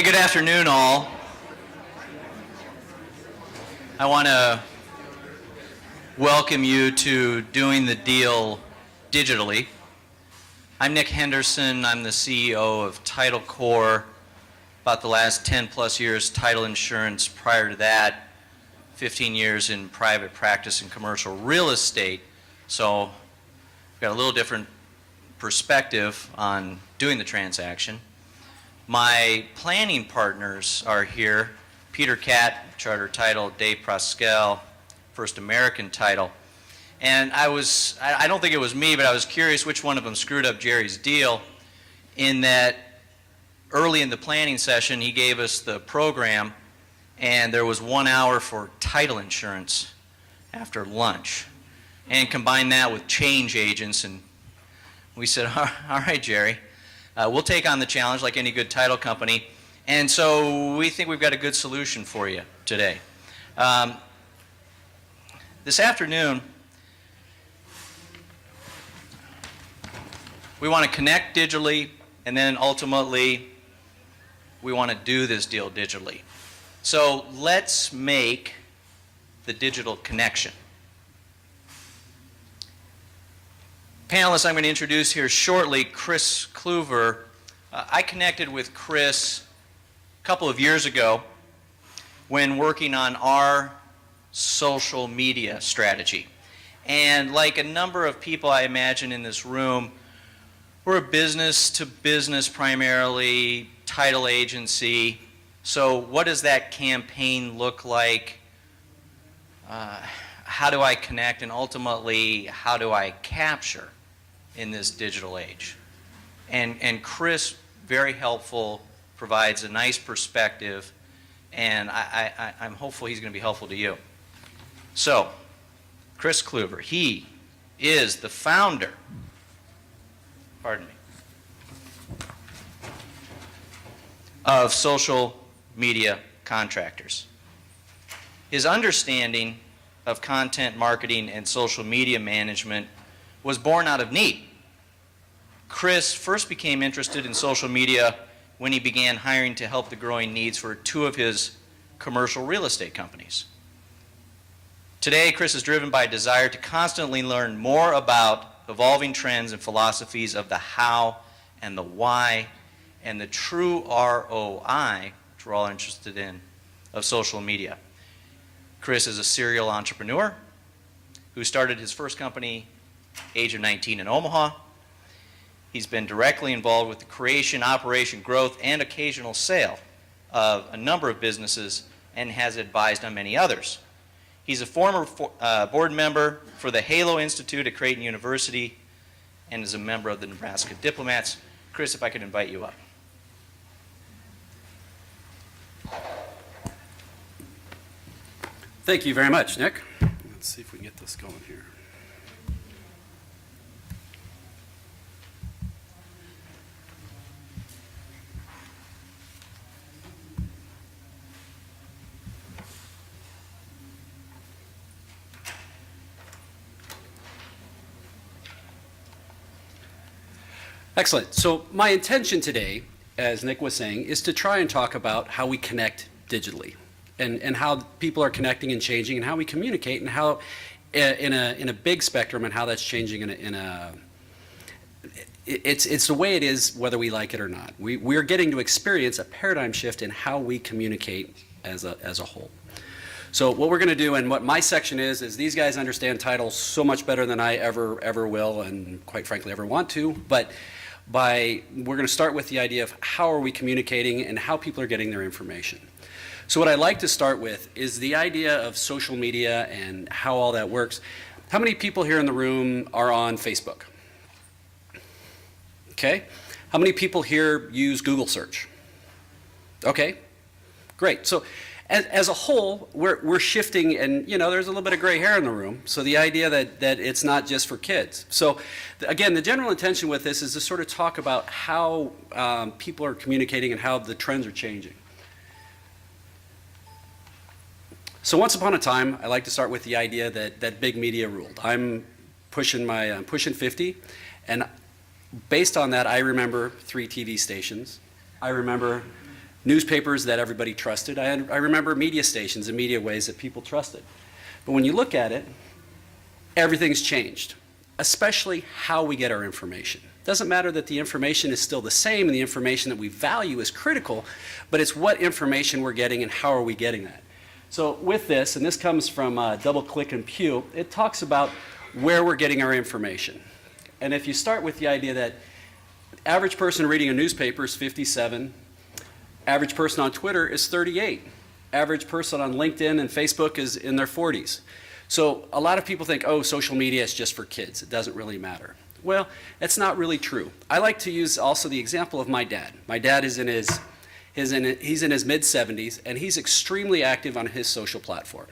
Hey, good afternoon, all. I want to welcome you to Doing the Deal Digitally. I'm Nick Henderson. I'm the CEO of Title Core. About the last 10 plus years title insurance. Prior to that, 15 years in private practice and commercial real estate. So we've got a little different perspective on doing the transaction. My planning partners are here. Peter Catt, Charter Title, Dave Proskell, First American Title. And I don't think it was me, but I was curious which one of them screwed up Jerry's deal, in that early in the planning session he gave us the program and there was 1 hour for title insurance after lunch. And combined that with change agents, and we said, all right, Jerry, we'll take on the challenge like any good title company. And so we think we've got a good solution for you today. This afternoon, we want to connect digitally, and then ultimately, we want to do this deal digitally. So let's make the digital connection. Panelists I'm going to introduce here shortly, Chris Kluver. I connected with Chris a couple of years ago when working on our social media strategy. And like a number of people I imagine in this room, we're a business to business primarily, title agency. So what does that campaign look like? How do I connect, and ultimately, how do I capture in this digital age? And Chris, very helpful, provides a nice perspective, and I'm hopeful he's going to be helpful to you. So, Chris Kluver, he is the founder, pardon me, of Social Media Contractors. His understanding of content marketing and social media management was born out of need. Chris first became interested in social media when he began hiring to help the growing needs for two of his commercial real estate companies. Today, Chris is driven by a desire to constantly learn more about evolving trends and philosophies of the how and the why and the true ROI, which we're all interested in, of social media. Chris is a serial entrepreneur who started his first company age of 19 in Omaha. He's been directly involved with the creation, operation, growth, and occasional sale of a number of businesses and has advised on many others. He's a former board member for the Halo Institute at Creighton University and is a member of the Nebraska Diplomats. Chris, if I could invite you up. Thank you very much, Nick. Let's see if we can get this going here. Excellent. So my intention today, as Nick was saying, is to try and talk about how we connect digitally and how people are connecting and changing and how we communicate and how in a big spectrum and how that's changing it's the way it is whether we like it or not. We're getting to experience a paradigm shift in how we communicate as a whole. So what we're going to do, and what my section is these guys understand title so much better than I ever will, and quite frankly ever want to, but we're going to start with the idea of how are we communicating and how people are getting their information. So what I'd like to start with is the idea of social media and how all that works. How many people here in the room are on Facebook? Okay. How many people here use Google search? Okay, great. So as a whole, we're shifting, and there's a little bit of gray hair in the room. So the idea that it's not just for kids. So again, the general intention with this is to sort of talk about how people are communicating and how the trends are changing. So once upon a time, I like to start with the idea that big media ruled. I'm pushing 50, and based on that, I remember 3 TV stations. I remember newspapers that everybody trusted. I remember media stations and media ways that people trusted. But when you look at it, everything's changed, especially how we get our information. It doesn't matter that the information is still the same and the information that we value is critical, but it's what information we're getting and how are we getting that. So with this, and this comes from DoubleClick and Pew, it talks about where we're getting our information. And if you start with the idea that average person reading a newspaper is 57, average person on Twitter is 38, average person on LinkedIn and Facebook is in their 40s. So a lot of people think, oh, social media is just for kids. It doesn't really matter. Well, that's not really true. I like to use also the example of my dad. My dad is he's in his mid-70s, and he's extremely active on his social platform.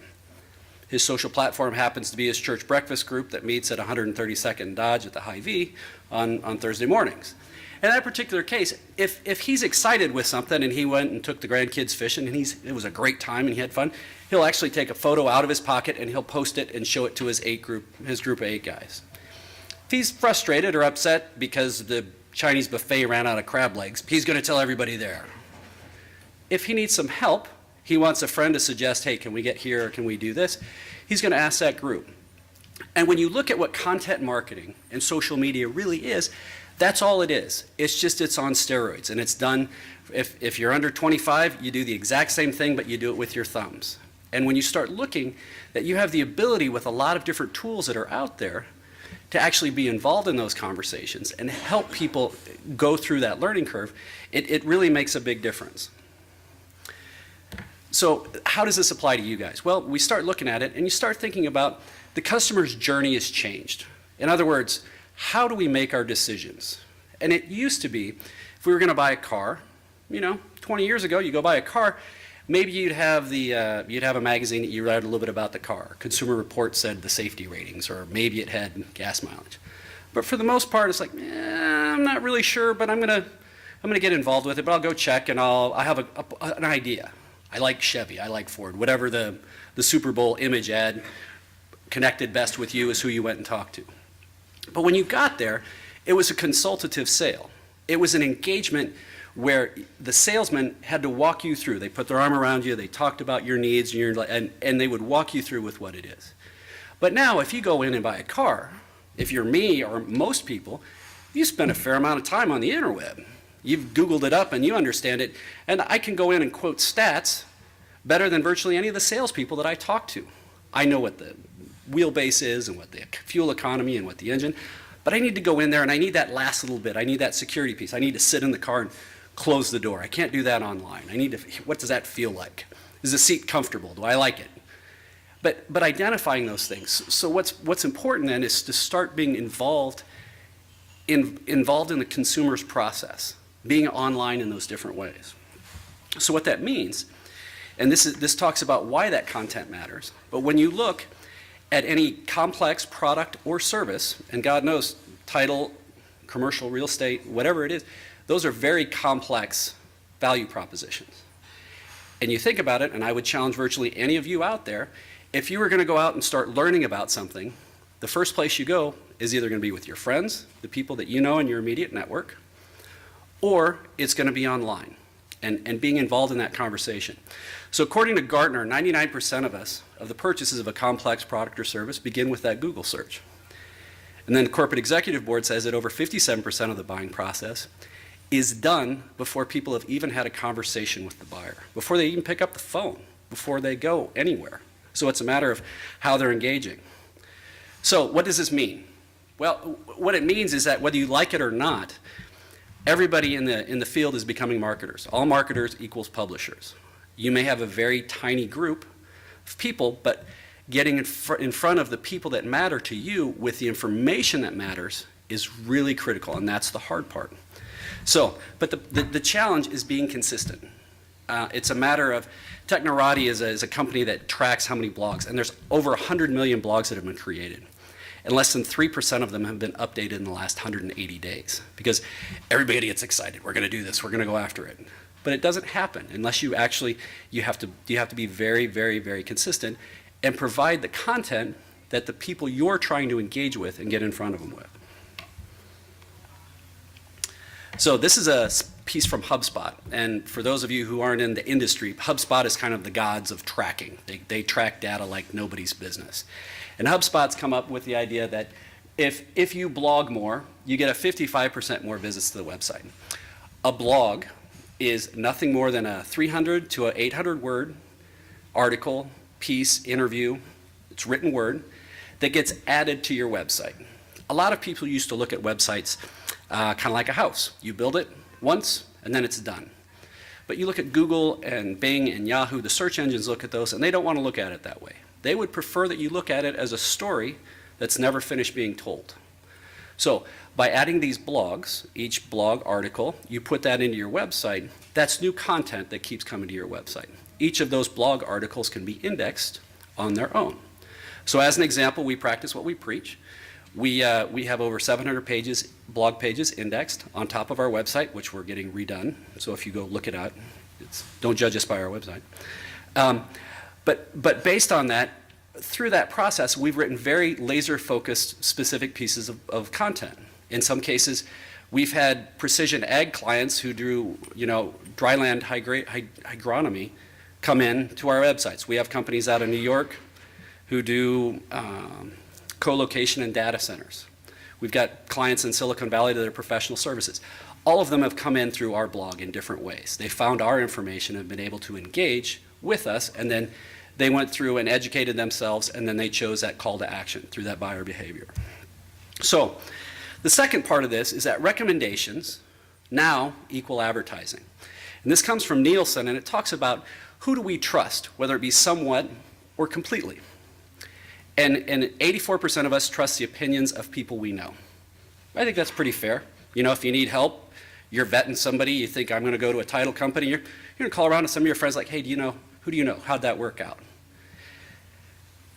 His social platform happens to be his church breakfast group that meets at 132nd Dodge at the Hy-Vee on Thursday mornings. In that particular case, if he's excited with something and he went and took the grandkids fishing and it was a great time and he had fun, he'll actually take a photo out of his pocket and he'll post it and show it to his group of 8 guys. If he's frustrated or upset because the Chinese buffet ran out of crab legs, he's going to tell everybody there. If he needs some help, he wants a friend to suggest, hey, can we get here or can we do this? He's going to ask that group. And when you look at what content marketing and social media really is, that's all it is. It's on steroids, and it's done, if you're under 25, you do the exact same thing, but you do it with your thumbs. And when you start looking that you have the ability with a lot of different tools that are out there to actually be involved in those conversations and help people go through that learning curve, it really makes a big difference. So how does this apply to you guys? Well, we start looking at it, and you start thinking about the customer's journey has changed. In other words, how do we make our decisions? And it used to be, if we were going to buy a car, 20 years ago, you go buy a car, maybe you'd have a magazine that you read a little bit about the car. Consumer Reports said the safety ratings, or maybe it had gas mileage. But for the most part, it's like, I'm not really sure, but I'm gonna get involved with it. But I'll go check, and I have an idea. I like Chevy, I like Ford, whatever the Super Bowl image ad connected best with you is who you went and talked to. But when you got there, it was a consultative sale. It was an engagement where the salesman had to walk you through. They put their arm around you, they talked about your needs, and they would walk you through with what it is. But now, if you go in and buy a car, if you're me or most people, you spend a fair amount of time on the interweb. You've Googled it up and you understand it, and I can go in and quote stats better than virtually any of the salespeople that I talk to. I know what the wheelbase is and what the fuel economy and what the engine, but I need to go in there and I need that last little bit. I need that security piece. I need to sit in the car and close the door. I can't do that online. What does that feel like? Is the seat comfortable? Do I like it? But identifying those things. So what's important then is to start being involved in the consumer's process, being online in those different ways. So what that means, and this talks about why that content matters, but when you look at any complex product or service, and God knows, title, commercial real estate, whatever it is, those are very complex value propositions. And you think about it, and I would challenge virtually any of you out there, if you were going to go out and start learning about something, the first place you go is either going to be with your friends, the people that you know in your immediate network, or it's going to be online and being involved in that conversation. So according to Gartner, 99% of the purchases of a complex product or service begin with that Google search. And then the Corporate Executive Board says that over 57% of the buying process is done before people have even had a conversation with the buyer, before they even pick up the phone, before they go anywhere. So it's a matter of how they're engaging. So what does this mean? Well, what it means is that whether you like it or not, everybody in the field is becoming marketers. All marketers equals publishers. You may have a very tiny group of people, but getting in front of the people that matter to you with the information that matters is really critical, and that's the hard part. So, but the challenge is being consistent. It's a matter of, Technorati is a company that tracks how many blogs, and there's over 100 million blogs that have been created. And less than 3% of them have been updated in the last 180 days because everybody gets excited. We're going to do this. We're going to go after it. But it doesn't happen unless you have to be very, very, very consistent and provide the content that the people you're trying to engage with and get in front of them with. So this is a piece from HubSpot. And for those of you who aren't in the industry, HubSpot is kind of the gods of tracking. They track data like nobody's business. And HubSpot's come up with the idea that if you blog more, you get a 55% more visits to the website. A blog is nothing more than a 300 to a 800 word article, piece, interview, it's written word, that gets added to your website. A lot of people used to look at websites kind of like a house. You build it once and then it's done. But you look at Google and Bing and Yahoo, the search engines look at those and they don't want to look at it that way. They would prefer that you look at it as a story that's never finished being told. So by adding these blogs, each blog article, you put that into your website, that's new content that keeps coming to your website. Each of those blog articles can be indexed on their own. So as an example, we practice what we preach. We have over 700 pages, blog pages indexed on top of our website, which we're getting redone. So if you go look it out, don't judge us by our website. But based on that, through that process, we've written very laser-focused, specific pieces of content. In some cases, we've had precision ag clients who do, dryland hygronomy come in to our websites. We have companies out of New York who do co-location and data centers. We've got clients in Silicon Valley that are professional services. All of them have come in through our blog in different ways. They found our information and been able to engage with us, and then they went through and educated themselves, and then they chose that call to action through that buyer behavior. So the second part of this is that recommendations now equal advertising. And this comes from Nielsen, and it talks about who do we trust, whether it be somewhat or completely. And 84% of us trust the opinions of people we know. I think that's pretty fair. If you need help, you're vetting somebody, you think I'm going to go to a title company, you're going to call around to some of your friends like, hey, who do you know? How'd that work out?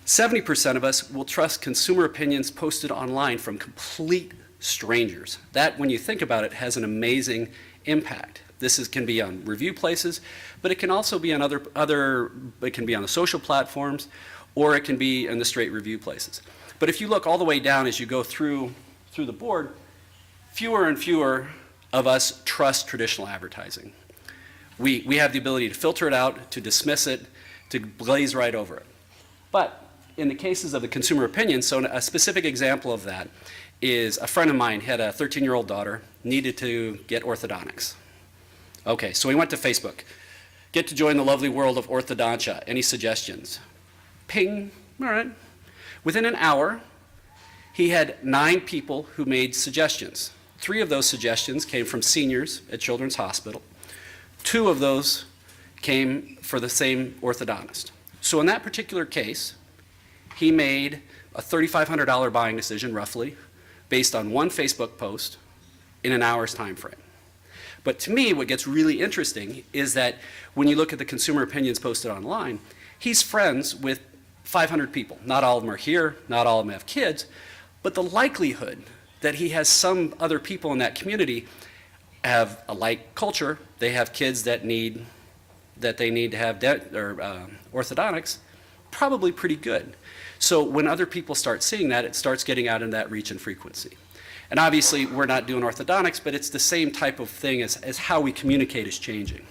70% of us will trust consumer opinions posted online from complete strangers. That, when you think about it, has an amazing impact. This can be on review places, but it can also be on it can be on the social platforms, or it can be in the straight review places. But if you look all the way down as you go through the board, fewer and fewer of us trust traditional advertising. We have the ability to filter it out, to dismiss it, to glaze right over it. But in the cases of the consumer opinion, so a specific example of that is a friend of mine had a 13-year-old daughter, needed to get orthodontics. Okay, so he went to Facebook. Get to join the lovely world of orthodontia. Any suggestions? Ping, all right. Within an hour, he had 9 people who made suggestions. 3 of those suggestions came from seniors at Children's Hospital. 2 of those came for the same orthodontist. So in that particular case, he made a $3,500 buying decision, roughly, based on 1 Facebook post in an hour's time frame. But to me, what gets really interesting is that when you look at the consumer opinions posted online, he's friends with 500 people. Not all of them are here, not all of them have kids, but the likelihood that he has some other people in that community have a like culture, they have kids that they need to have orthodontics, probably pretty good. So when other people start seeing that, it starts getting out in that reach and frequency. And obviously, we're not doing orthodontics, but it's the same type of thing as how we communicate is changing.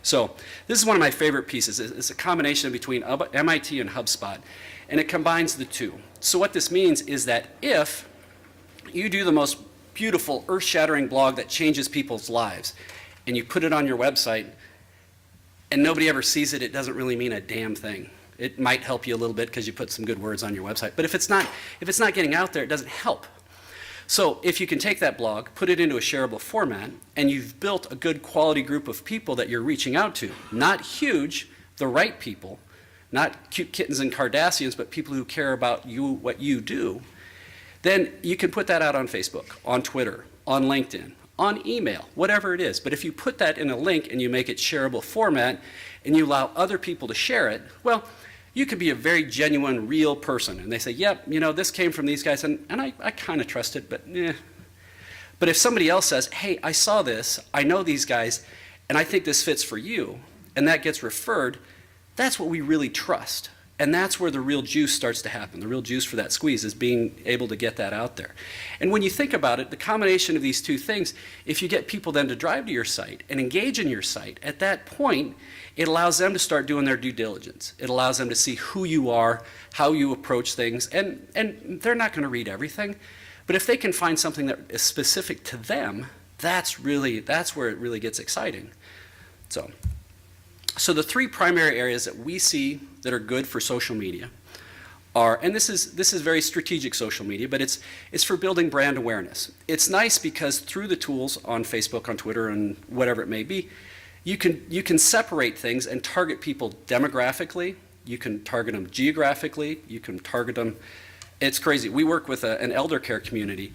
So this is one of my favorite pieces. It's a combination between MIT and HubSpot, and it combines the two. So what this means is that if you do the most beautiful, earth-shattering blog that changes people's lives, and you put it on your website, and nobody ever sees it, it doesn't really mean a damn thing. It might help you a little bit because you put some good words on your website, but if it's not getting out there, it doesn't help. So if you can take that blog, put it into a shareable format, and you've built a good quality group of people that you're reaching out to, not huge, the right people, not cute kittens and Kardashians, but people who care about you, what you do, then you can put that out on Facebook, on Twitter, on LinkedIn, on email, whatever it is. But if you put that in a link and you make it shareable format and you allow other people to share it, well, you could be a very genuine, real person. And they say, yep, this came from these guys, and I kind of trust it, but eh. But if somebody else says, hey, I saw this, I know these guys, and I think this fits for you, and that gets referred, that's what we really trust. And that's where the real juice starts to happen. The real juice for that squeeze is being able to get that out there. And when you think about it, the combination of these two things, if you get people then to drive to your site and engage in your site, at that point, it allows them to start doing their due diligence. It allows them to see who you are, how you approach things, and they're not going to read everything. But if they can find something that is specific to them, that's where it really gets exciting. So the three primary areas that we see that are good for social media are, and this is very strategic social media, but it's for building brand awareness. It's nice because through the tools on Facebook, on Twitter, and whatever it may be, you can separate things and target people demographically. You can target them geographically. You can target them. It's crazy. We work with an elder care community,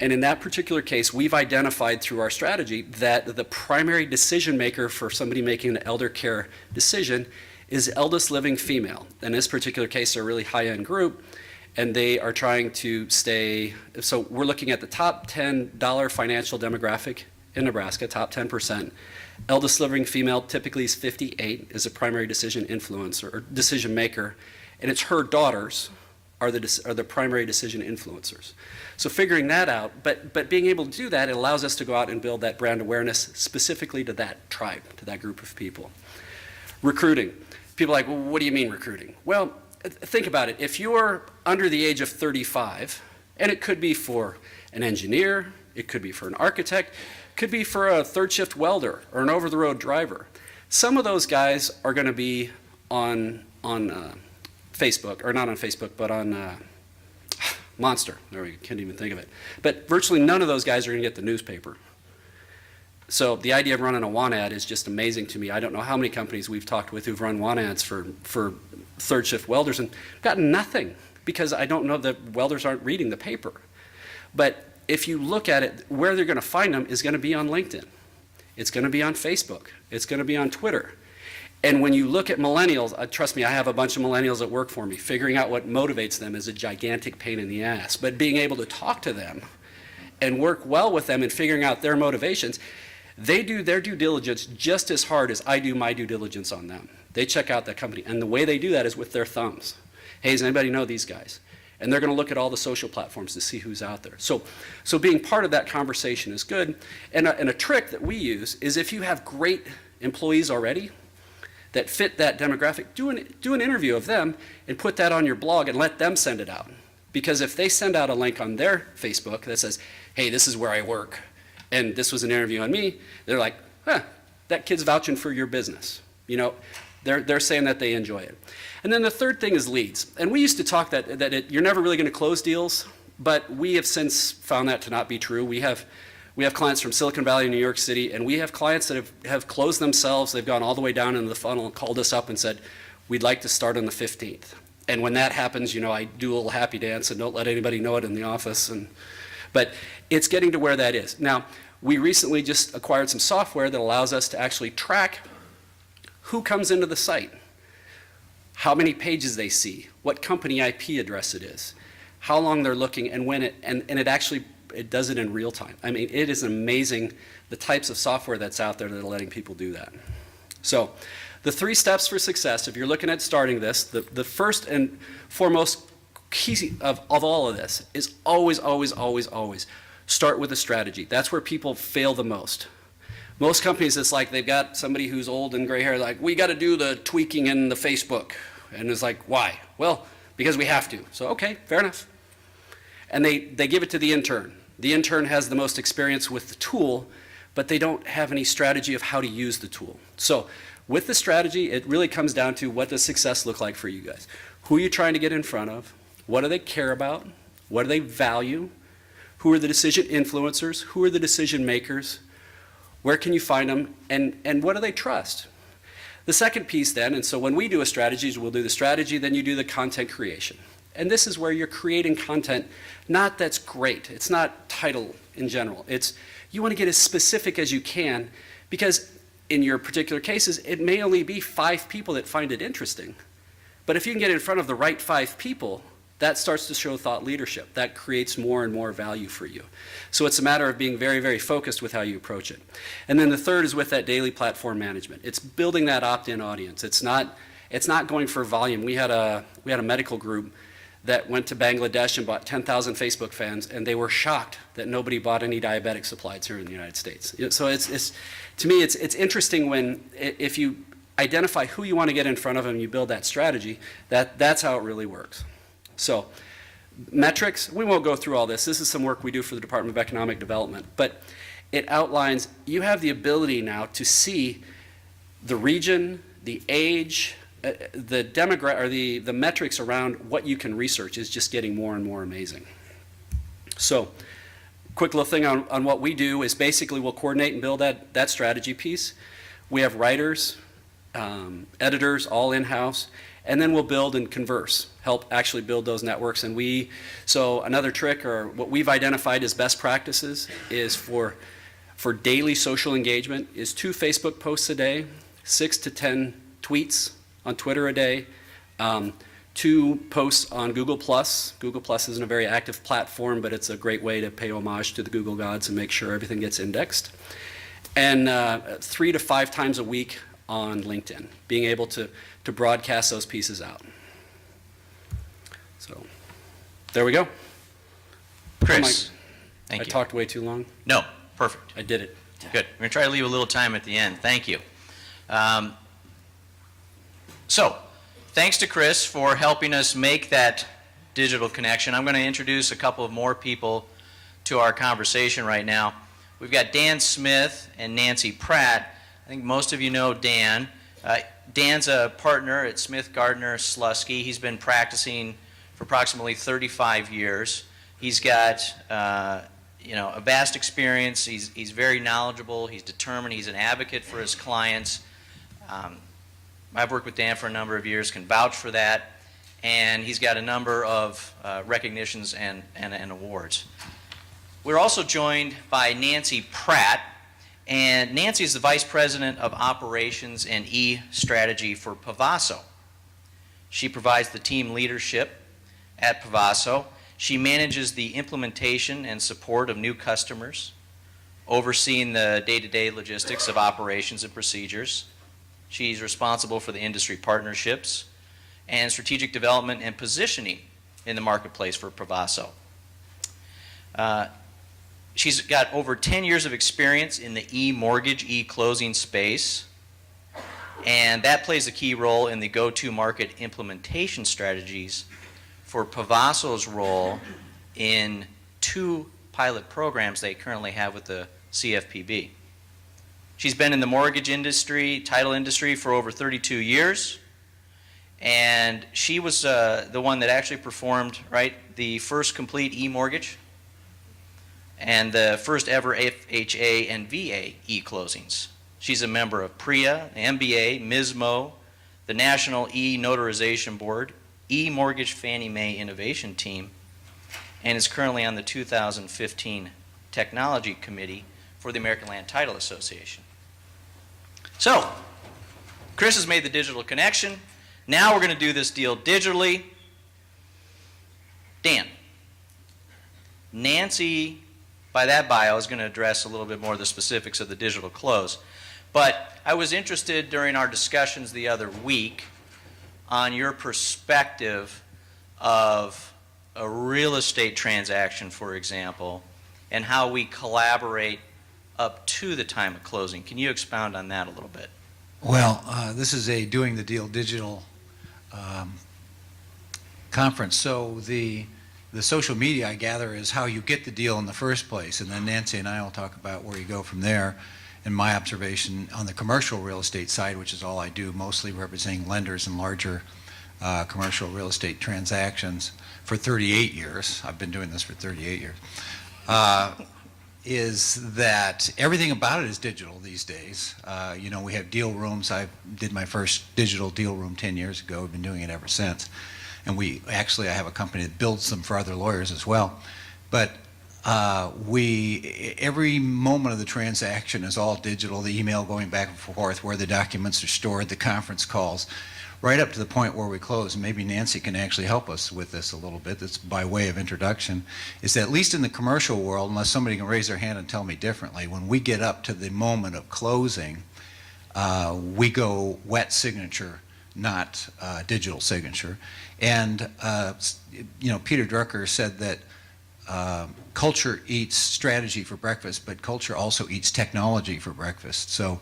and in that particular case, we've identified through our strategy that the primary decision maker for somebody making an elder care decision is eldest living female. In this particular case, they're a really high-end group, and they are trying to stay, so we're looking at the top $10 financial demographic in Nebraska, top 10%. Eldest living female typically is 58, is a primary decision influencer or decision maker, and it's her daughters are the primary decision influencers. So figuring that out, but being able to do that, it allows us to go out and build that brand awareness specifically to that tribe, to that group of people. Recruiting. People are like, well, what do you mean recruiting? Well, think about it. If you're under the age of 35, and it could be for an engineer, it could be for an architect, it could be for a third shift welder or an over-the-road driver. Some of those guys are going to be on Facebook, or not on Facebook, but on Monster. There we go, can't even think of it. But virtually none of those guys are going to get the newspaper. So the idea of running a want ad is just amazing to me. I don't know how many companies we've talked with who've run want ads for third shift welders and gotten nothing because I don't know that welders aren't reading the paper. But if you look at it, where they're going to find them is going to be on LinkedIn. It's going to be on Facebook. It's going to be on Twitter. And when you look at millennials, trust me, I have a bunch of millennials that work for me. Figuring out what motivates them is a gigantic pain in the ass. But being able to talk to them and work well with them and figuring out their motivations, they do their due diligence just as hard as I do my due diligence on them. They check out that company. And the way they do that is with their thumbs. Hey, does anybody know these guys? And they're going to look at all the social platforms to see who's out there. So being part of that conversation is good. And a trick that we use is if you have great employees already that fit that demographic, do an interview of them and put that on your blog and let them send it out. Because if they send out a link on their Facebook that says, hey, this is where I work, and this was an interview on me, they're like, that kid's vouching for your business. You know, they're saying that they enjoy it. And then the third thing is leads. And we used to talk that you're never really going to close deals, but we have since found that to not be true. We have clients from Silicon Valley, New York City, and we have clients that have closed themselves. They've gone all the way down into the funnel and called us up and said, we'd like to start on the 15th. And when that happens, you know, I do a little happy dance and don't let anybody know it in the office. But it's getting to where that is. Now, we recently just acquired some software that allows us to actually track who comes into the site, how many pages they see, what company IP address it is, how long they're looking, and when and it does it in real time. I mean, it is amazing the types of software that's out there that are letting people do that. So the 3 steps for success, if you're looking at starting this, the first and foremost key of all of this is always, always, always, always start with a strategy. That's where people fail the most. Most companies, it's like they've got somebody who's old and gray hair, like, we got to do the tweaking in the Facebook. And it's like, why? Well, because we have to. So, okay, fair enough. And they give it to the intern. The intern has the most experience with the tool, but they don't have any strategy of how to use the tool. So with the strategy, it really comes down to what does success look like for you guys? Who are you trying to get in front of? What do they care about? What do they value? Who are the decision influencers? Who are the decision makers? Where can you find them? And what do they trust? The second piece then, and so when we do a strategy, we'll do the strategy, then you do the content creation. And this is where you're creating content, not that's great. It's not title in general. It's you want to get as specific as you can because in your particular cases, it may only be 5 people that find it interesting. But if you can get in front of the right 5 people, that starts to show thought leadership. That creates more and more value for you. So it's a matter of being very, very focused with how you approach it. And then the third is with that daily platform management. It's building that opt-in audience. It's not, It's not going for volume. We had a medical group that went to Bangladesh and bought 10,000 Facebook fans, and they were shocked that nobody bought any diabetic supplies here in the United States. So it's to me, it's interesting when, if you identify who you want to get in front of and you build that strategy, that's how it really works. So metrics, we won't go through all this. This is some work we do for the Department of Economic Development, but it outlines, you have the ability now to see the region, the age, the metrics around what you can research is just getting more and more amazing. So, quick little thing on what we do is basically we'll coordinate and build that strategy piece. We have writers, editors, all in-house, and then we'll build and converse, help actually build those networks. And so another trick, or what we've identified as best practices, is for daily social engagement is 2 Facebook posts a day, 6 to 10 tweets on Twitter a day, 2 posts on Google+. Google+ isn't a very active platform, but it's a great way to pay homage to the Google gods and make sure everything gets indexed. And 3 to 5 times a week on LinkedIn, being able to broadcast those pieces out. So there we go. Chris, thank you. I talked way too long. No, perfect. I did it. Good. We're going to try to leave a little time at the end. Thank you. So, thanks to Chris for helping us make that digital connection. I'm going to introduce a couple of more people to our conversation right now. We've got Dan Smith and Nancy Pratt. I think most of you know Dan. Dan's a partner at Smith Gardner Slusky. He's been practicing for approximately 35 years. He's got a vast experience. He's very knowledgeable. He's determined. He's an advocate for his clients. I've worked with Dan for a number of years, can vouch for that, and he's got a number of recognitions and awards. We're also joined by Nancy Pratt, and Nancy is the Vice President of Operations and E-Strategy for Pavaso. She provides the team leadership at Pavaso. She manages the implementation and support of new customers, overseeing the day-to-day logistics of operations and procedures. She's responsible for the industry partnerships and strategic development and positioning in the marketplace for Pavaso. She's got over 10 years of experience in the e-mortgage, e-closing space, and that plays a key role in the go-to-market implementation strategies for Pavaso's role in 2 pilot programs they currently have with the CFPB. She's been in the mortgage industry, title industry for over 32 years, and she was the one that actually performed, the first complete e-mortgage and the first ever FHA and VA e-closings. She's a member of PRIA, the MBA, MISMO, the National E-Notarization Board, E-Mortgage Fannie Mae Innovation Team, and is currently on the 2015 Technology Committee for the American Land Title Association. So, Chris has made the digital connection. Now we're going to do this deal digitally. Dan, Nancy, by that bio, is going to address a little bit more of the specifics of the digital close. But I was interested during our discussions the other week on your perspective of a real estate transaction, for example, and how we collaborate up to the time of closing. Can you expound on that a little bit? Well, this is a Doing the Deal digital conference. So the social media, I gather, is how you get the deal in the first place, and then Nancy and I will talk about where you go from there. And my observation on the commercial real estate side, which is all I do, mostly representing lenders and larger commercial real estate transactions for 38 years. I've been doing this for 38 years. Is that everything about it is digital these days. We have deal rooms. I did my first digital deal room 10 years ago. We've been doing it ever since. And I have a company that builds them for other lawyers as well. But every moment of the transaction is all digital, the email going back and forth, where the documents are stored, the conference calls, right up to the point where we close. And maybe Nancy can actually help us with this a little bit. That's by way of introduction, is that at least in the commercial world, unless somebody can raise their hand and tell me differently, when we get up to the moment of closing, we go wet signature not digital signature. And, Peter Drucker said that culture eats strategy for breakfast, but culture also eats technology for breakfast. So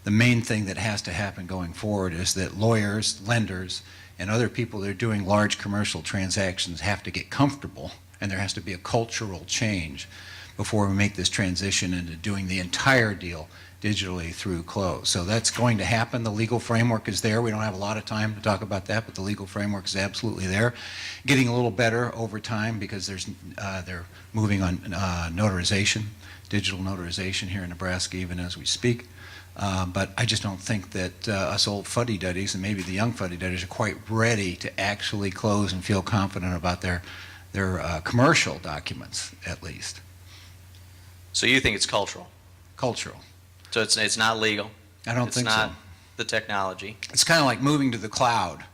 the main thing that has to happen going forward is that lawyers, lenders, and other people that are doing large commercial transactions have to get comfortable, and there has to be a cultural change before we make this transition into doing the entire deal digitally through close. So that's going to happen. The legal framework is there. We don't have a lot of time to talk about that, but the legal framework is absolutely there. Getting a little better over time because they're moving on notarization, digital notarization here in Nebraska even as we speak. But I just don't think that us old fuddy-duddies and maybe the young fuddy-duddies are quite ready to actually close and feel confident about their commercial documents, at least. So you think it's cultural? Cultural. So it's not legal? I don't think so. It's not the technology? It's kind of like moving to the cloud.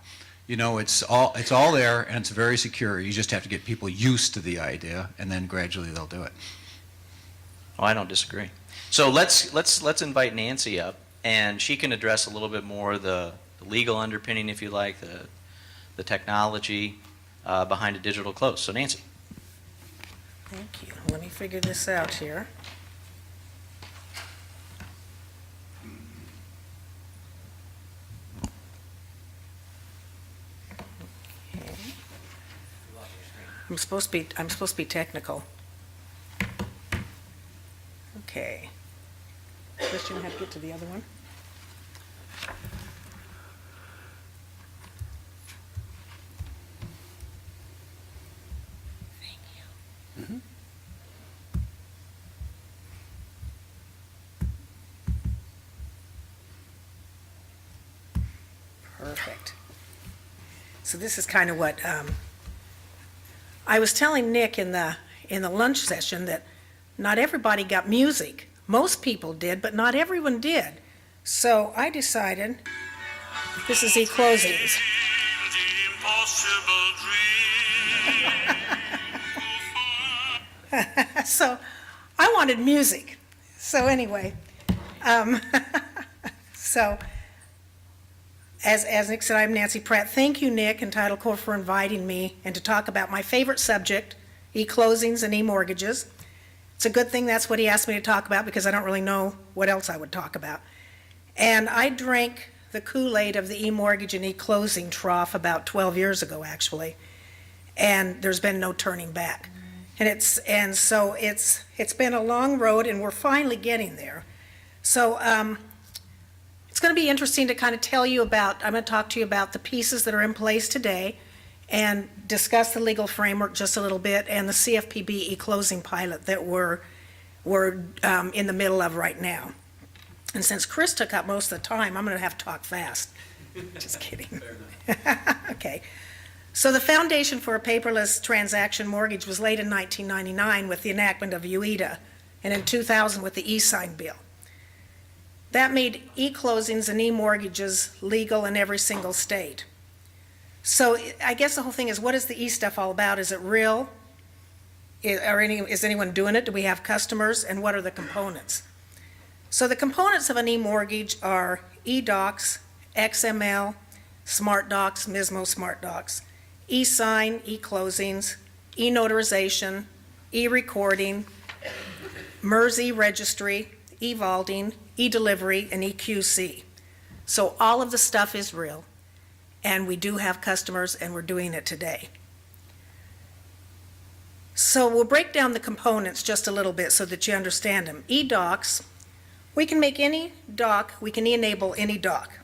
It's all there and it's very secure. You just have to get people used to the idea, and then gradually they'll do it. Oh, I don't disagree. So let's invite Nancy up, and she can address a little bit more the legal underpinning, if you like, the technology behind a digital close. So Nancy. Thank you. Let me figure this out here. Okay. I'm supposed to be technical. Okay. First, you're gonna have to get to the other one. Thank you. Perfect. So this is kind of what I was telling Nick in the lunch session, that not everybody got music. Most people did, but not everyone did. So I decided, this is e-closings. So I wanted music. So anyway, so as Nick said, I'm Nancy Pratt. Thank you, Nick and Title Corp, for inviting me and to talk about my favorite subject, e-closings and e-mortgages. It's a good thing that's what he asked me to talk about, because I don't really know what else I would talk about. And I drank the Kool-Aid of the e-mortgage and e-closing trough about 12 years ago, actually, and there's been no turning back. And so it's been a long road, and we're finally getting there. So it's going to be interesting to kind of tell you about, I'm going to talk to you about the pieces that are in place today and discuss the legal framework just a little bit, and the CFPB e-closing pilot that we're in the middle of right now. And since Chris took up most of the time, I'm going to have to talk fast. Just kidding. Okay. So the foundation for a paperless transaction mortgage was laid in 1999 with the enactment of UEDA, and in 2000 with the e-sign bill. That made e-closings and e-mortgages legal in every single state. So I guess the whole thing is, what is the e-stuff all about? Is it real? Is anyone doing it? Do we have customers? And what are the components? So the components of an e-mortgage are e-docs, XML, smart docs, Mismo smart docs, e-sign, e-closings, e-notarization, e-recording, MERS e-registry, e-vaulting, e-delivery, and EQC. So all of the stuff is real, and we do have customers, and we're doing it today. So we'll break down the components just a little bit so that you understand them. E-docs, we can make any doc, we can enable any doc.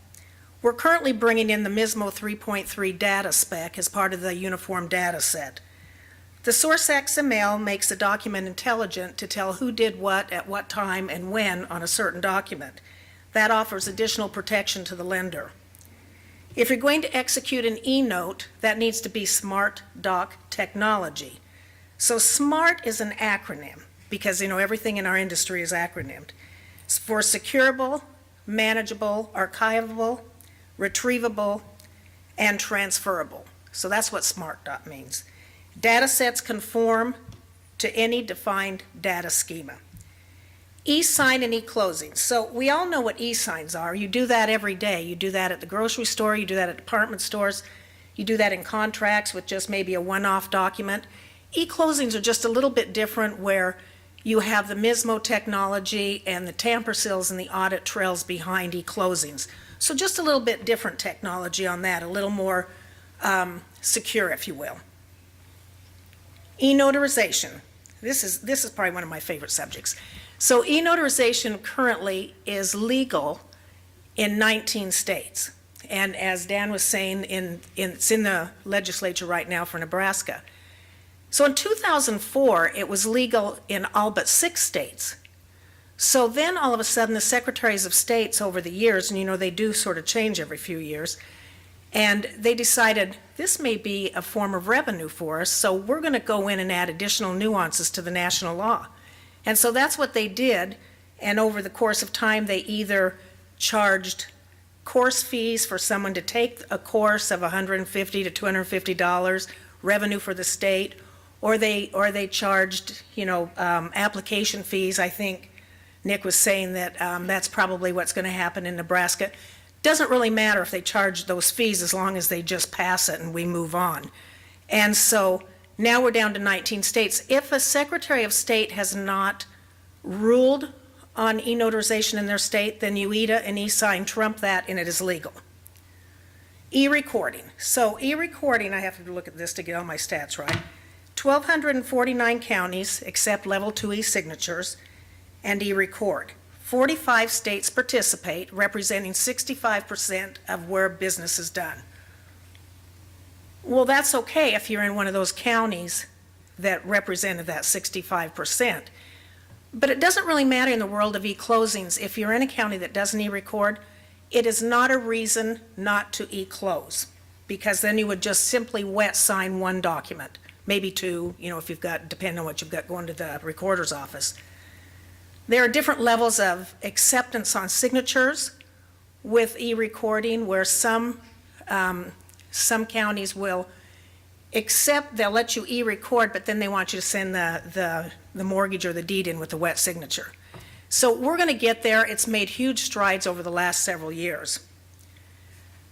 We're currently bringing in the Mismo 3.3 data spec as part of the uniform data set. The source XML makes the document intelligent to tell who did what at what time and when on a certain document. That offers additional protection to the lender. If you're going to execute an e-note, that needs to be smart doc technology. So SMART is an acronym because, everything in our industry is acronymed. It's for securable, manageable, archivable, retrievable, and transferable. So that's what SMART dot means. Data sets conform to any defined data schema. E-sign and e-closing. So we all know what e-signs are. You do that every day. You do that at the grocery store, you do that at department stores, you do that in contracts with just maybe a one-off document. E-closings are just a little bit different, where you have the MISMO technology and the tamper seals and the audit trails behind e-closings. So just a little bit different technology on that, a little more secure, if you will. E-notarization. This is probably one of my favorite subjects. So e-notarization currently is legal in 19 states. And as Dan was saying, it's in the legislature right now for Nebraska. So in 2004, it was legal in all but 6 states. So then all of a sudden, the secretaries of states over the years, and they do sort of change every few years, and they decided this may be a form of revenue for us, so we're going to go in and add additional nuances to the national law. And so that's what they did, and over the course of time, they either charged course fees for someone to take a course of $150 to $250, revenue for the state, or they charged, application fees. I think Nick was saying that that's probably what's going to happen in Nebraska. Doesn't really matter if they charge those fees as long as they just pass it and we move on. And so now we're down to 19 states. If a Secretary of State has not ruled on e-notarization in their state, then UETA and e-sign trump that, and it is legal. E-recording. So e-recording, I have to look at this to get all my stats right. 1,249 counties accept Level 2 e-signatures and e-record. 45 states participate, representing 65% of where business is done. Well, that's okay if you're in one of those counties that represented that 65%. But it doesn't really matter in the world of e-closings. If you're in a county that doesn't e-record, it is not a reason not to e-close, because then you would just simply wet sign one document, maybe 2, if you've got, depending on what you've got going to the recorder's office. There are different levels of acceptance on signatures with e-recording, where some counties will accept, they'll let you e-record, but then they want you to send the mortgage or the deed in with the wet signature. So we're going to get there. It's made huge strides over the last several years.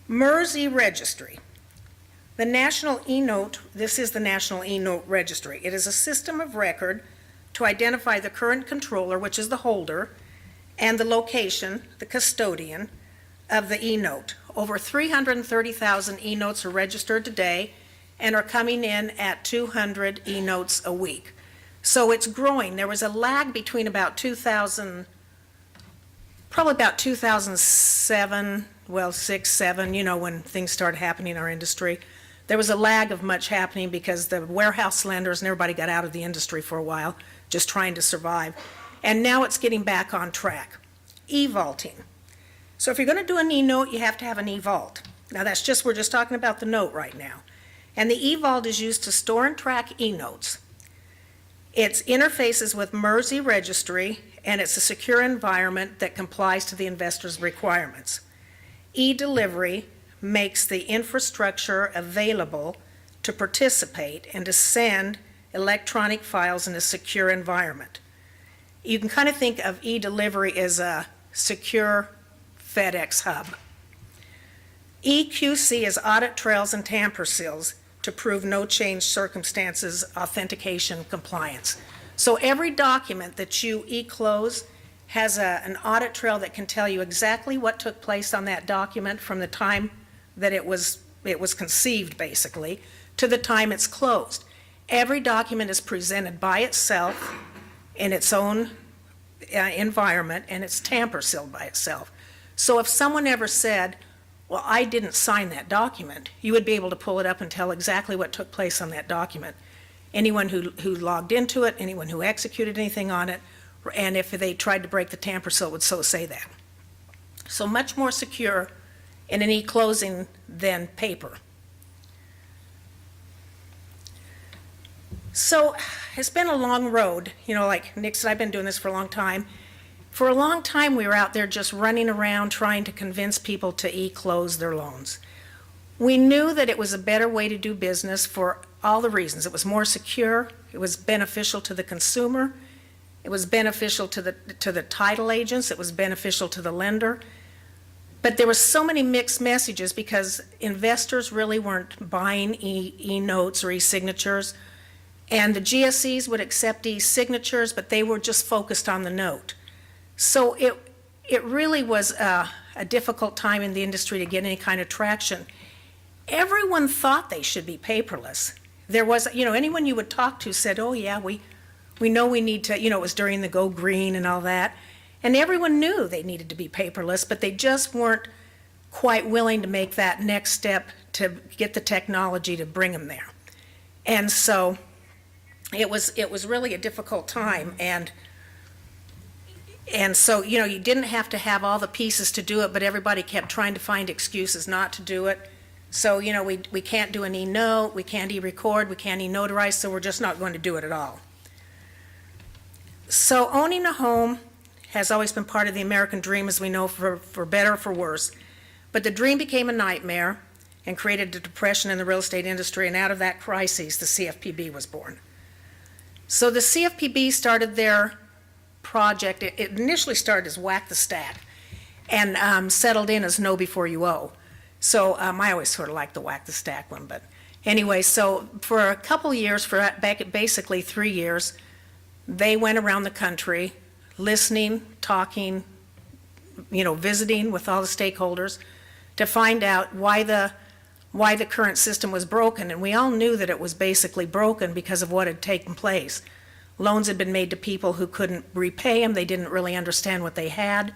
MERS e-registry. The National e-note, this is the National e-note registry. It is a system of record to identify the current controller, which is the holder, and the location, the custodian, of the e-note. Over 330,000 e-notes are registered today and are coming in at 200 e-notes a week. So it's growing. There was a lag between about 2007, 6, 7, when things started happening in our industry. There was a lag of much happening because the warehouse lenders and everybody got out of the industry for a while, just trying to survive. And now it's getting back on track. E-vaulting. So if you're going to do an e-note, you have to have an e-vault. Now we're just talking about the note right now. And the e-vault is used to store and track e-notes. It interfaces with MERS e-registry, and it's a secure environment that complies to the investor's requirements. E-delivery makes the infrastructure available to participate and to send electronic files in a secure environment. You can kind of think of e-delivery as a secure FedEx hub. EQC is audit trails and tamper seals to prove no change circumstances, authentication, compliance. So every document that you e-close has an audit trail that can tell you exactly what took place on that document from the time that it was conceived, basically, to the time it's closed. Every document is presented by itself in its own environment, and it's tamper sealed by itself. So if someone ever said, well, I didn't sign that document, you would be able to pull it up and tell exactly what took place on that document. Anyone who logged into it, anyone who executed anything on it, and if they tried to break the tamper seal, it would so say that. So much more secure in an e-closing than paper. So it's been a long road. Like Nick said, I've been doing this for a long time. For a long time, we were out there just running around trying to convince people to e-close their loans. We knew that it was a better way to do business for all the reasons. It was more secure, it was beneficial to the consumer, It was beneficial to the title agents. It was beneficial to the lender. But there were so many mixed messages because investors really weren't buying e-notes or e-signatures. And the GSEs would accept e-signatures, but they were just focused on the note. So it really was a difficult time in the industry to get any kind of traction. Everyone thought they should be paperless. There was, anyone you would talk to said, oh yeah, we know we need to, it was during the Go Green and all that. And everyone knew they needed to be paperless, but they just weren't quite willing to make that next step to get the technology to bring them there. And so it was really a difficult time. And so, you didn't have to have all the pieces to do it, but everybody kept trying to find excuses not to do it. So, we can't do an e-note, we can't e-record, we can't e-notarize, so we're just not going to do it at all. So owning a home has always been part of the American dream, as we know, for better or for worse. But the dream became a nightmare and created a depression in the real estate industry, and out of that crisis, the CFPB was born. So the CFPB started their project. It initially started as Whack the Stack and settled in as Know Before You Owe. So I always sort of liked the Whack the Stack one. But anyway, so for a couple years, for basically 3 years, they went around the country listening, talking, visiting with all the stakeholders to find out why the current system was broken. And we all knew that it was basically broken because of what had taken place. Loans had been made to people who couldn't repay them. They didn't really understand what they had.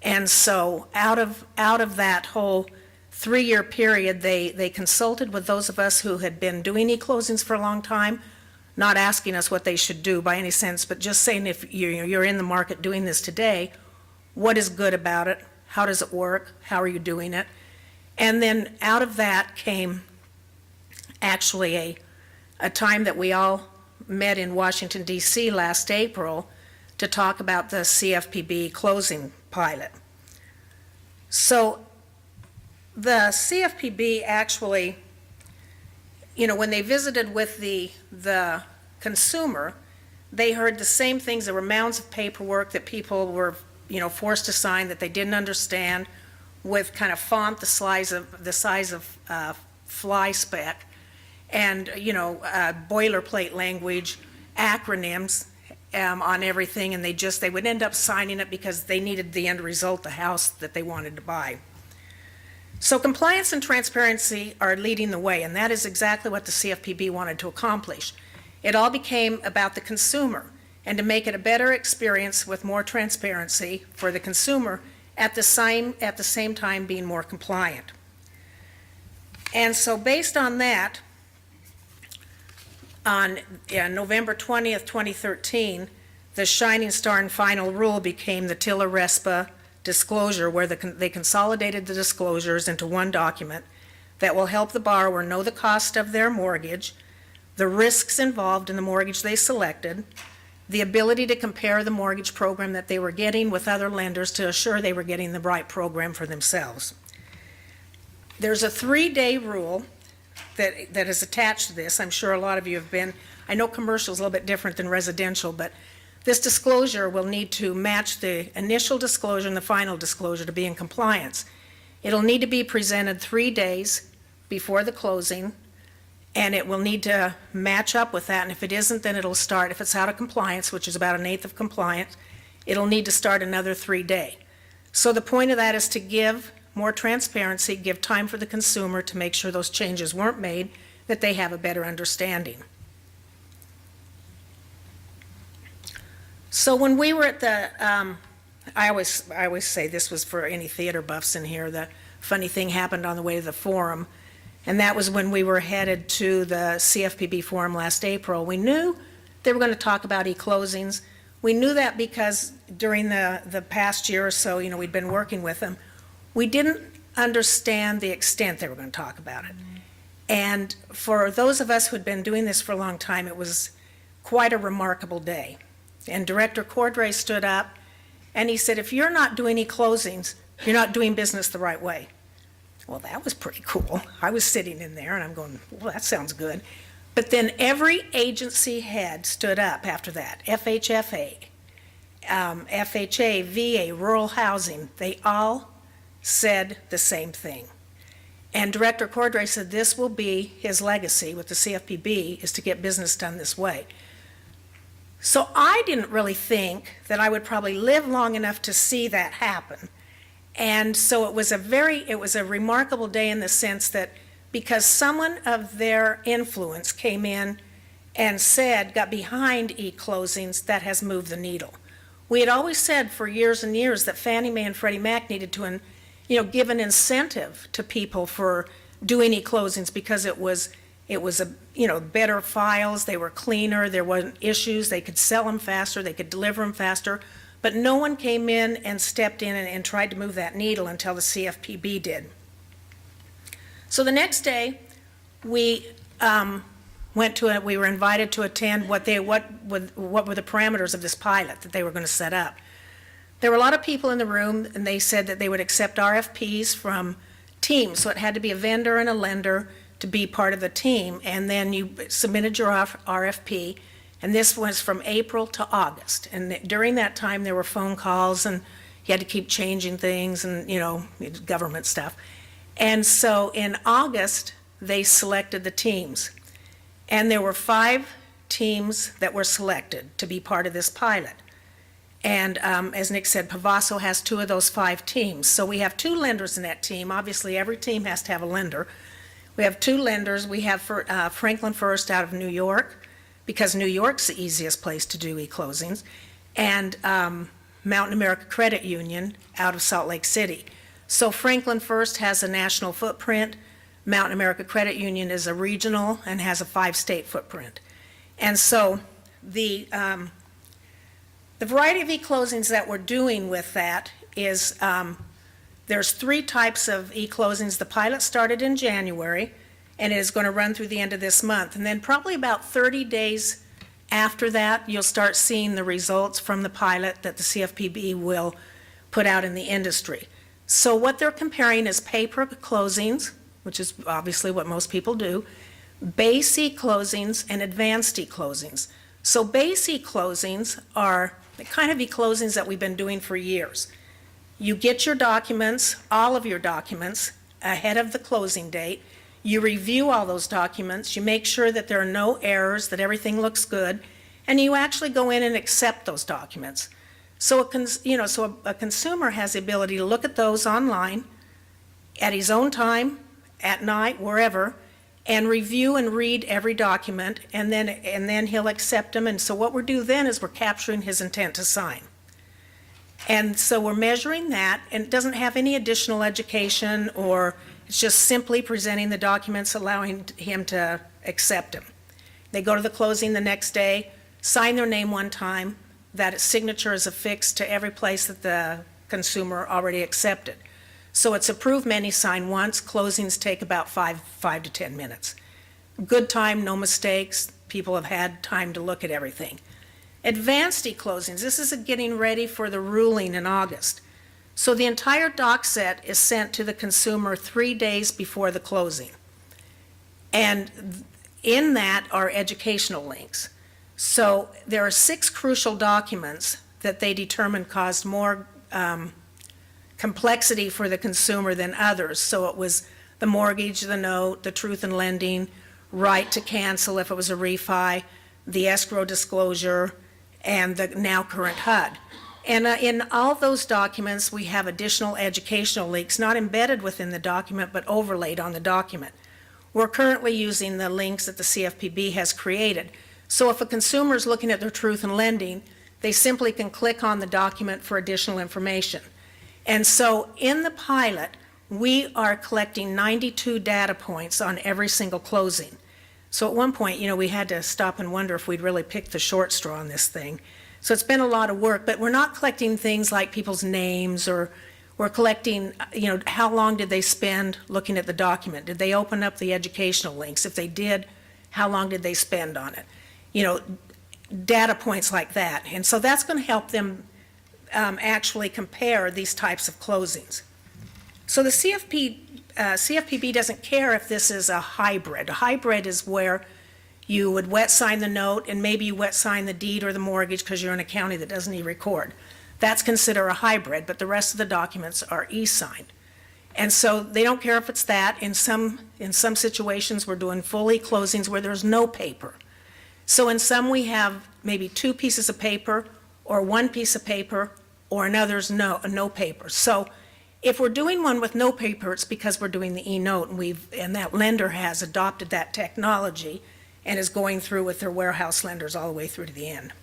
And so out of that whole 3-year period, they consulted with those of us who had been doing e-closings for a long time, not asking us what they should do by any sense, but just saying, if you're in the market doing this today, what is good about it? How does it work? How are you doing it? And then out of that came actually a time that we all met in Washington, D.C. last April to talk about the CFPB closing pilot. So the CFPB actually, when they visited with the consumer, they heard the same things. There were mounds of paperwork that people were, forced to sign that they didn't understand, with kind of font the size of fly speck, and boilerplate language, acronyms on everything, and they would end up signing it because they needed the end result, the house that they wanted to buy. So compliance and transparency are leading the way, and that is exactly what the CFPB wanted to accomplish. It all became about the consumer, and to make it a better experience with more transparency for the consumer, at the same time being more compliant. And so based on that, on November 20th, 2013, the shining star and final rule became the TILA-RESPA disclosure, where they consolidated the disclosures into one document that will help the borrower know the cost of their mortgage, the risks involved in the mortgage they selected, the ability to compare the mortgage program that they were getting with other lenders to assure they were getting the right program for themselves. There's a 3-day rule that is attached to this. I'm sure a lot of you have been. I know commercial is a little bit different than residential, but this disclosure will need to match the initial disclosure and the final disclosure to be in compliance. It'll need to be presented 3 days before the closing, and it will need to match up with that. And if it isn't, then it'll start, if it's out of compliance, which is about 1/8 of compliance, it'll need to start another 3-day. So the point of that is to give more transparency, give time for the consumer to make sure those changes weren't made, that they have a better understanding. So when we were at the, I always say this was for any theater buffs in here, the funny thing happened on the way to the forum, and that was when we were headed to the CFPB forum last April. We knew they were going to talk about e-closings. We knew that because during the past year or so, we'd been working with them. We didn't understand the extent they were going to talk about it. And for those of us who had been doing this for a long time, it was quite a remarkable day. And Director Cordray stood up and he said, if you're not doing e-closings, you're not doing business the right way. Well, that was pretty cool. I was sitting in there and I'm going, well, that sounds good. But then every agency head stood up after that. FHFA, FHA, VA, rural housing, they all said the same thing. And Director Cordray said this will be his legacy with the CFPB, is to get business done this way. So I didn't really think that I would probably live long enough to see that happen. And so it was a remarkable day in the sense that because someone of their influence came in and got behind e-closings, that has moved the needle. We had always said for years and years that Fannie Mae and Freddie Mac needed to give an incentive to people for doing e-closings because it was better files, they were cleaner, there weren't issues, they could sell them faster, they could deliver them faster. But no one came in and stepped in and tried to move that needle until the CFPB did. So the next day, we were invited to attend what were the parameters of this pilot that they were going to set up. There were a lot of people in the room, and they said that they would accept RFPs from teams. So it had to be a vendor and a lender to be part of the team. And then you submitted your RFP, and this was from April to August. And during that time, there were phone calls, and you had to keep changing things and, government stuff. And so in August, they selected the teams. And there were 5 teams that were selected to be part of this pilot. And as Nick said, Pavaso has 2 of those 5 teams. So we have 2 lenders in that team. Obviously, every team has to have a lender. We have 2 lenders. We have Franklin First out of New York, because New York's the easiest place to do e-closings, and Mountain America Credit Union out of Salt Lake City. So Franklin First has a national footprint. Mountain America Credit Union is a regional and has a 5-state footprint. And so the variety of e-closings that we're doing with that is there's 3 types of e-closings. The pilot started in January, and it is going to run through the end of this month. And then probably about 30 days after that, you'll start seeing the results from the pilot that the CFPB will put out in the industry. So what they're comparing is paper closings, which is obviously what most people do, base e-closings, and advanced e-closings. So base e-closings are the kind of e-closings that we've been doing for years. You get your documents, all of your documents, ahead of the closing date. You review all those documents, you make sure that there are no errors, that everything looks good, and you actually go in and accept those documents. So a consumer has the ability to look at those online at his own time, at night, wherever, and review and read every document, and then he'll accept them. And so what we're doing then is we're capturing his intent to sign. And so we're measuring that, and it doesn't have any additional education, or it's just simply presenting the documents, allowing him to accept them. They go to the closing the next day, sign their name one time, that signature is affixed to every place that the consumer already accepted. So it's approved many, sign once. Closings take about 5 to 10 minutes. Good time, no mistakes. People have had time to look at everything. Advanced e-closings, this is getting ready for the ruling in August. So the entire doc set is sent to the consumer 3 days before the closing. And in that are educational links. So there are 6 crucial documents that they determined caused more complexity for the consumer than others. So it was the mortgage, the note, the truth in lending, right to cancel if it was a refi, the escrow disclosure, and the now current HUD. And in all those documents, we have additional educational links, not embedded within the document, but overlaid on the document. We're currently using the links that the CFPB has created. So if a consumer is looking at their truth in lending, they simply can click on the document for additional information. And so in the pilot, we are collecting 92 data points on every single closing. So at one point, we had to stop and wonder if we'd really picked the short straw on this thing. So it's been a lot of work, but we're not collecting things like people's names, or we're collecting, how long did they spend looking at the document? Did they open up the educational links? If they did, how long did they spend on it? Data points like that. And so that's going to help them actually compare these types of closings. So the CFPB doesn't care if this is a hybrid. A hybrid is where You would wet sign the note, and maybe you wet sign the deed or the mortgage because you're in a county that doesn't e-record. That's considered a hybrid, but the rest of the documents are e-signed. And so they don't care if it's that. In some situations, we're doing full e-closings where there's no paper. So in some, we have maybe 2 pieces of paper, or 1 piece of paper, or another's no paper. So if we're doing one with no paper, it's because we're doing the e-note, and that lender has adopted that technology and is going through with their warehouse lenders all the way through to the end.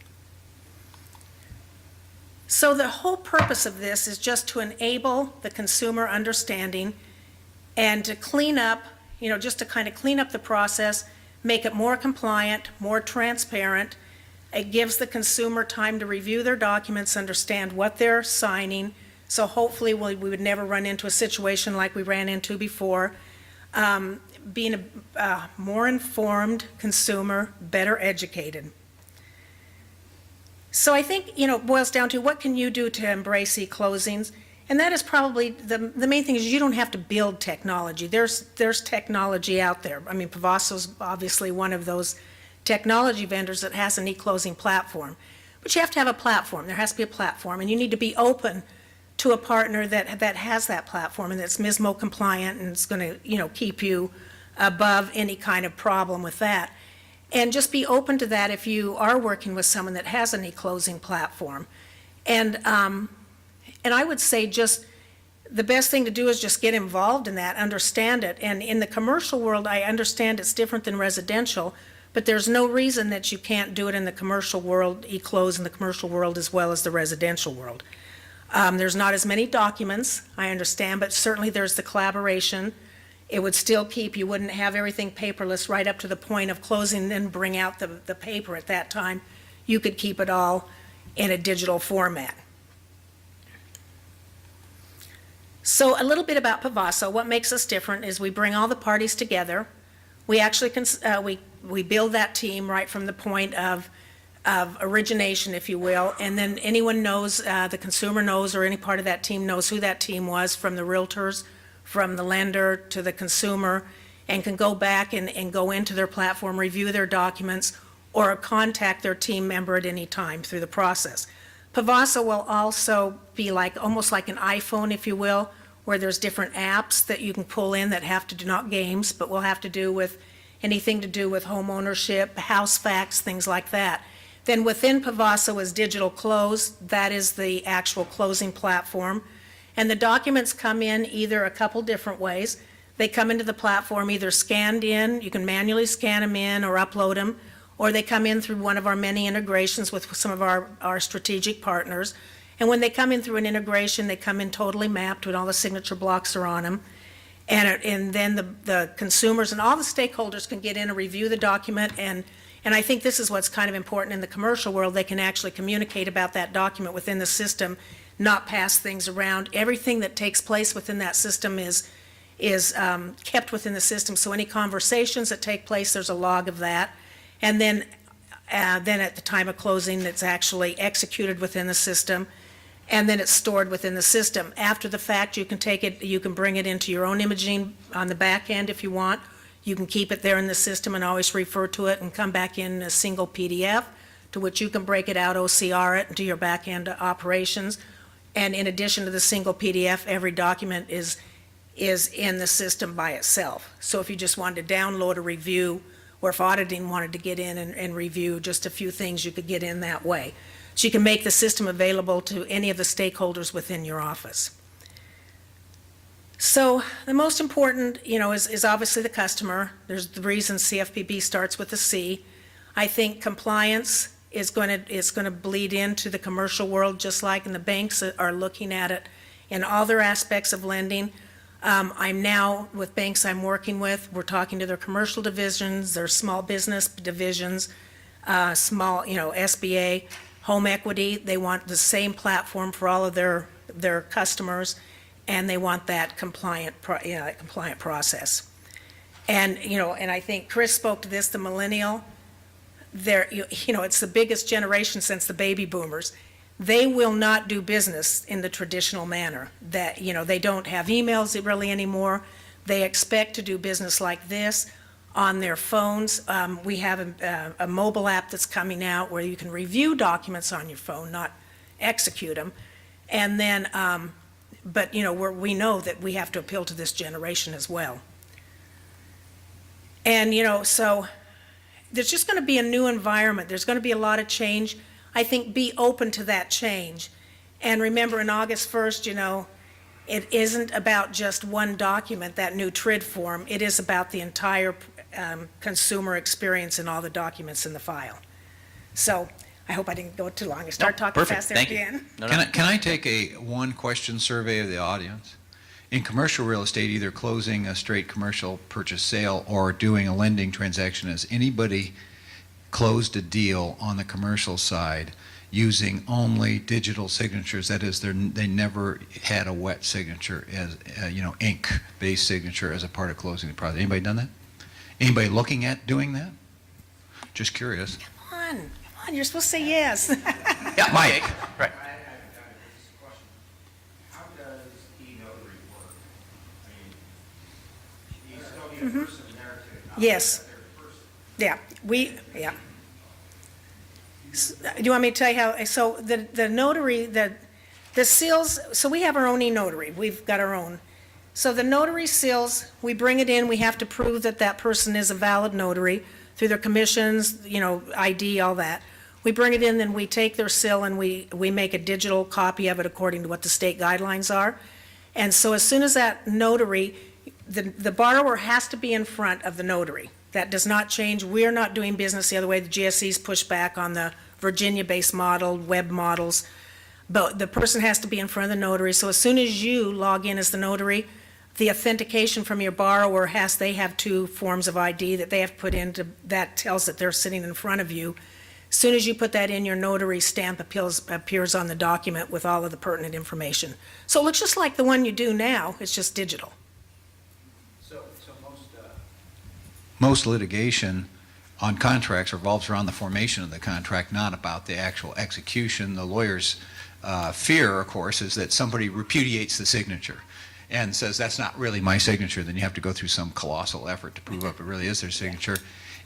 So the whole purpose of this is just to enable the consumer understanding and to clean up, just to kind of clean up the process, make it more compliant, more transparent. It gives the consumer time to review their documents, understand what they're signing. So hopefully we would never run into a situation like we ran into before. Being a more informed consumer, better educated. So I think, it boils down to what can you do to embrace e-closings? And that is probably, the main thing is you don't have to build technology. There's technology out there. I mean, Pavaso's obviously one of those technology vendors that has an e-closing platform. But you have to have a platform. There has to be a platform, and you need to be open to a partner that has that platform and that's MISMO compliant and it's going to, keep you above any kind of problem with that. And just be open to that if you are working with someone that has an e-closing platform. And I would say just the best thing to do is just get involved in that, understand it. And in the commercial world, I understand it's different than residential, but there's no reason that you can't do it in the commercial world, e-close in the commercial world as well as the residential world. There's not as many documents, I understand, but certainly there's the collaboration. It would still keep, you wouldn't have everything paperless right up to the point of closing and then bring out the paper at that time. You could keep it all in a digital format. So a little bit about Pavaso. What makes us different is we bring all the parties together. We actually we build that team right from the point of origination, if you will, and then anyone knows, the consumer knows, or any part of that team knows who that team was, from the realtors, from the lender to the consumer, and can go back and go into their platform, review their documents, or contact their team member at any time through the process. Pavaso will also be almost like an iPhone, if you will, where there's different apps that you can pull in that have to do, not games, but will have to do with anything to do with home ownership, house facts, things like that. Then within Pavaso is Digital Close. That is the actual closing platform. And the documents come in either a couple different ways. They come into the platform either scanned in, you can manually scan them in or upload them, or they come in through one of our many integrations with some of our strategic partners. And when they come in through an integration, they come in totally mapped when all the signature blocks are on them. And then the consumers and all the stakeholders can get in and review the document. And I think this is what's kind of important in the commercial world. They can actually communicate about that document within the system, not pass things around. Everything that takes place within that system is kept within the system. So any conversations that take place, there's a log of that. And then at the time of closing, it's actually executed within the system, and then it's stored within the system. After the fact, you can take it, you can bring it into your own imaging on the back end if you want. You can keep it there in the system and always refer to it and come back in a single PDF, to which you can break it out, OCR it into your back end operations. And in addition to the single PDF, every document is in the system by itself. So if you just wanted to download a review, or if auditing wanted to get in and review just a few things, you could get in that way. So you can make the system available to any of the stakeholders within your office. So the most important, is obviously the customer. There's the reason CFPB starts with a C. I think compliance is going to bleed into the commercial world, just like, and the banks are looking at it in all their aspects of lending. I'm now, with banks I'm working with, we're talking to their commercial divisions, their small business divisions, small, SBA, home equity. They want the same platform for all of their customers, and they want that compliant process. And, and I think Chris spoke to this, the millennial, it's the biggest generation since the baby boomers. They will not do business in the traditional manner. That, they don't have emails really anymore. They expect to do business like this. on their phones. We have a mobile app that's coming out where you can review documents on your phone, not execute them. And then, but, you know, we know that we have to appeal to this generation as well. And, you know, so there's just going to be a new environment. There's going to be a lot of change. I think be open to that change. And remember, in August 1st, you know, it isn't about just one document, that new TRID form. It is about the entire consumer experience and all the documents in the file. So I hope I didn't go too long. I start talking perfect. fast there Thank you. again. No, Can I take a one-question survey of the audience? In commercial real estate, either closing a straight commercial purchase sale or doing a lending transaction, has anybody closed a deal on the commercial side using only digital signatures? That is, they never had a wet signature, as you know, ink-based signature as a part of closing the project. Anybody done that? Anybody looking at doing that? Just curious. Come on, you're supposed to say yes. Yeah, Mike. Right. How does e-notary work? I mean, you still need a person there to. Yes. Yeah, yeah. Do you want me to tell you how, so the notary, the seals, so we have our own e-notary, we've got our own. So the notary seals, we bring it in, we have to prove that that person is a valid notary through their commissions, you know, ID, all that. We bring it in, then we take their seal and we make a digital copy of it according to what the state guidelines are. And so as soon as that notary, the borrower has to be in front of the notary. That does not change. We're not doing business the other way. The GSE's push back on the Virginia-based model, web models. But the person has to be in front of the notary. So as soon as you log in as the notary, the authentication from your borrower they have two forms of ID that they have put in that tells that they're sitting in front of you. As soon as you put that in, your notary stamp appears on the document with all of the pertinent information. So it looks just like the one you do now, it's just digital. So Most litigation on contracts revolves around the formation of the contract, not about the actual execution. The lawyer's fear, of course, is that somebody repudiates the signature and says, that's not really my signature. Then you have to go through some colossal effort to prove up it really is their signature.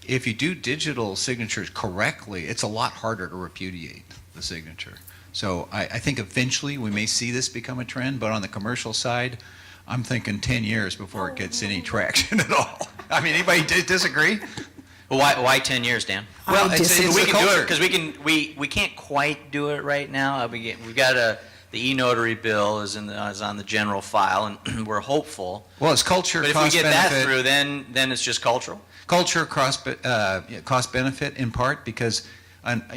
If you do digital signatures correctly, it's a lot harder to repudiate the signature. So I think eventually we may see this become a trend, but on the commercial side, I'm thinking 10 years before it gets any traction at all. I mean, anybody disagree? Well, why 10 years, Dan? Well, I it's disagree. We the can do it culture. because we can't quite do it right now. We've got the e-notary bill is on the general file, and we're hopeful. Well, it's culture, But if we cost get that benefit. through, then it's just cultural. Culture, cost benefit in part because,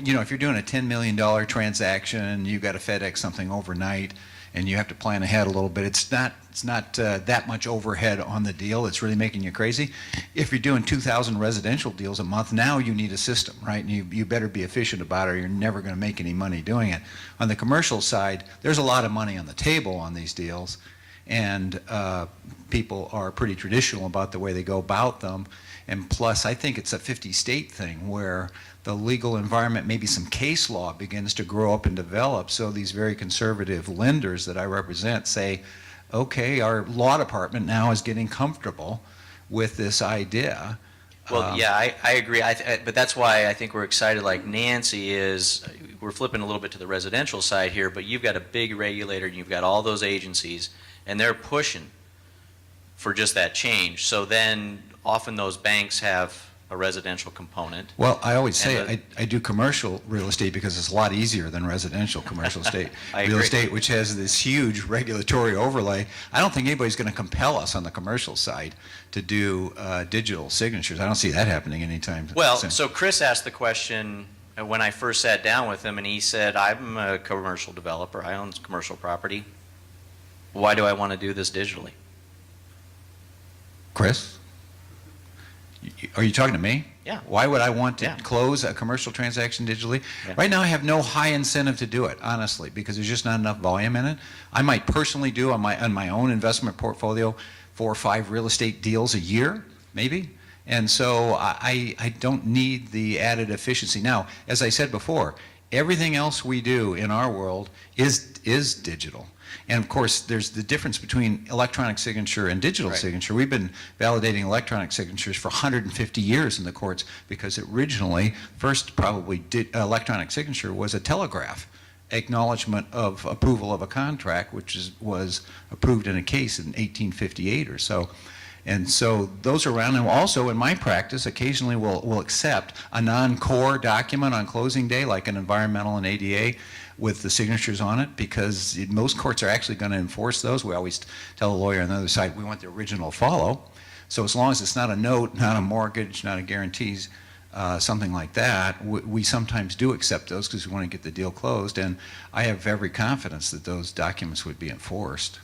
you know, if you're doing a $10 million transaction, you've got to FedEx something overnight, and you have to plan ahead a little bit. It's not that much overhead on the deal. It's really making you crazy. If you're doing 2,000 residential deals a month, now you need a system, right? And you better be efficient about it, or you're never going to make any money doing it. On the commercial side, there's a lot of money on the table on these deals, and people are pretty traditional about the way they go about them. And plus, I think it's a 50-state thing where the legal environment, maybe some case law begins to grow up and develop. So these very conservative lenders that I represent say, okay, our law department now is getting comfortable with this idea. Well, yeah, I agree. But that's why I think we're excited like Nancy is. We're flipping a little bit to the residential side here, but you've got a big regulator, and you've got all those agencies, and they're pushing for just that change. So then often those banks have a residential component. Well, I always say And I do commercial real estate because it's a lot easier than residential commercial estate. I Real agree. estate, which has this huge regulatory overlay. I don't think anybody's going to compel us on the commercial side to do digital signatures. I don't see that happening anytime Well, soon. so Chris asked the question when I first sat down with him, and he said, I'm a commercial developer. I own commercial property. Why do I want to do this digitally? Chris? Are you talking to me? Yeah. Why would I want to Yeah. close a commercial transaction digitally? Yeah. Right now, I have no high incentive to do it, honestly, because there's just not enough volume in it. I might personally do on my own investment portfolio 4 or 5 real estate deals a year, maybe. And so I don't need the added efficiency. Now, as I said before, everything else we do in our world is digital. And of course, there's the difference between electronic signature and digital Right. signature. We've been validating electronic signatures for 150 years in the courts because originally, first probably electronic signature was a telegraph acknowledgement of approval of a contract, which was approved in a case in 1858 or so. And so those are around, and also in my practice, occasionally we'll accept a non-core document on closing day, like an environmental and ADA, with the signatures on it, because most courts are actually going to enforce those. We always tell the lawyer on the other side, we want the original follow. So as long as it's not a note, not a mortgage, not a guarantees, something like that, we sometimes do accept those because we want to get the deal closed, and I have every confidence that those documents would be enforced.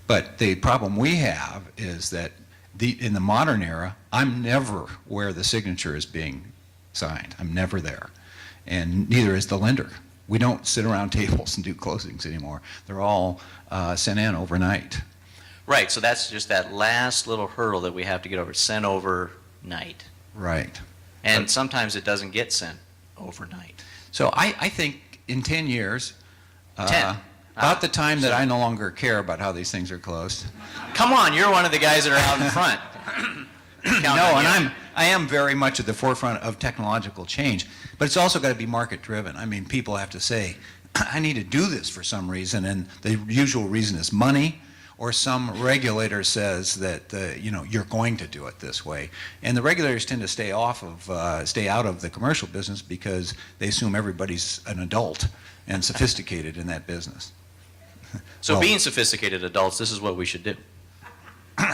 But the problem we have is that in the modern era, I'm never where the signature is being signed. I'm never there. And neither is the lender. We don't sit around tables and do closings anymore. They're all sent in overnight. Right, so that's just that last little hurdle that we have to get over, sent overnight. Right. And sometimes it doesn't get sent overnight. So I think in 10 years, 10. about the time that I no longer care about how these things are closed. Come on, you're one of the guys that are out in front. No, and I am very much at the forefront of technological change, but it's also got to be market driven. I mean, people have to say, I need to do this for some reason, and the usual reason is money, or some regulator says that you're going to do it this way, and the regulators tend to stay out of the commercial business because they assume everybody's an adult and sophisticated in that business. So Well, being sophisticated adults, this is what we should do.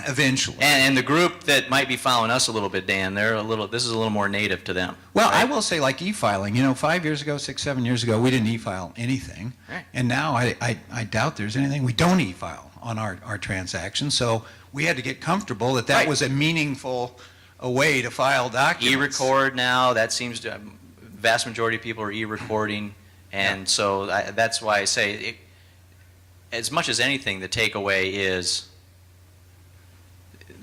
eventually. And the group that might be following us a little bit, Dan, this is a little more native to them. Well, right? I will say, like e-filing, 5 years ago, 6, 7 years ago, we didn't e-file anything. Right. And now I doubt there's anything we don't e-file on our transactions. So we had to get comfortable that Right. was a meaningful way to file documents. E-record now, that seems to, vast majority of people are e-recording, and so that's why I say, as much as anything, the takeaway is,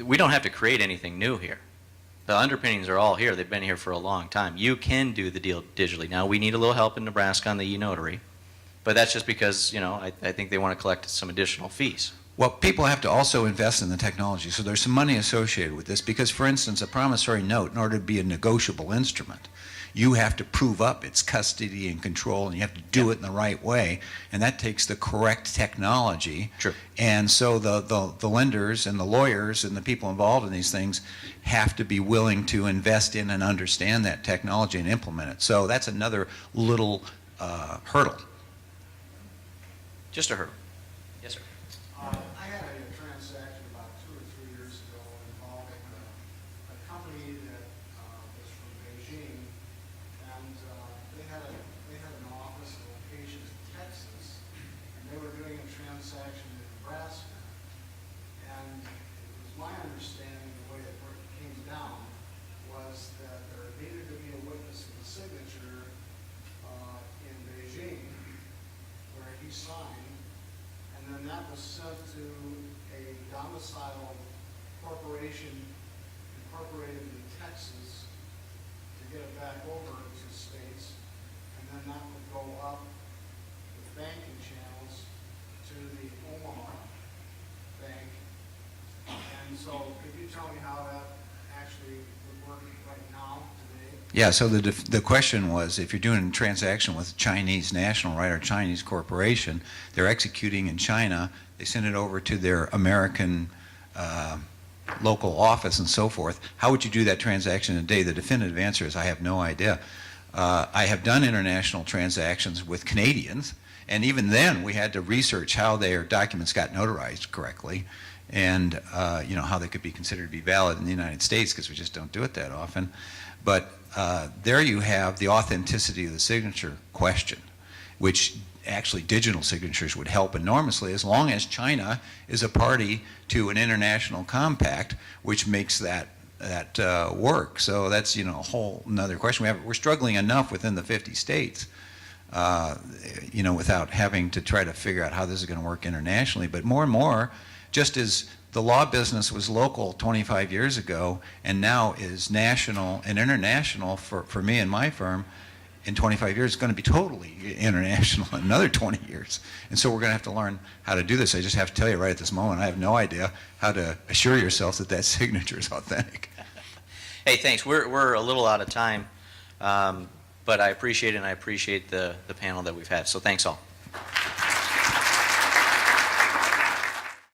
we don't have to create anything new here. The underpinnings are all here. They've been here for a long time. You can do the deal digitally. Now, we need a little help in Nebraska on the e-notary, but that's just because, I think they want to collect some additional fees. Well, people have to also invest in the technology. So there's some money associated with this because, for instance, a promissory note, in order to be a negotiable instrument, you have to prove up its custody and control, and you have to do it in the right way, and that takes the correct technology. True. And so the lenders and the lawyers and the people involved in these things have to be willing to invest in and understand that technology and implement it. So that's another little hurdle. Just a hurdle. Yes, sir. I had a transaction about 2 or 3 years ago involving a company that was from Beijing, and they had an office location in Texas, and they were doing a transaction in Nebraska. And it was my understanding, the way it came down, was that there needed to be a witness of the signature in Beijing, where he signed, and then that was sent to a domiciled corporation incorporated in Texas to get it back over to states, and then that would go up with banking channels to the Omaha bank. And so could you tell me how that actually would work right now, today? Yeah, so the question was, if you're doing a transaction with Chinese national, right, or Chinese corporation, they're executing in China, they send it over to their American local office and so forth, how would you do that transaction in a day? The definitive answer is I have no idea. I have done international transactions with Canadians, and even then we had to research how their documents got notarized correctly, and how they could be considered to be valid in the United States, because we just don't do it that often. But there you have the authenticity of the signature question, which actually digital signatures would help enormously as long as China is a party to an international compact, which makes that work. So that's a whole another question. We're struggling enough within the 50 states, without having to try to figure out how this is going to work internationally. But more and more, just as the law business was local 25 years ago and now is national and international for me and my firm, in 25 years, it's going to be totally international in another 20 years. And so we're going to have to learn how to do this. I just have to tell you right at this moment, I have no idea how to assure yourself that that signature is authentic. Hey, thanks. We're a little out of time, but I appreciate it, and I appreciate the panel that we've had. So thanks all.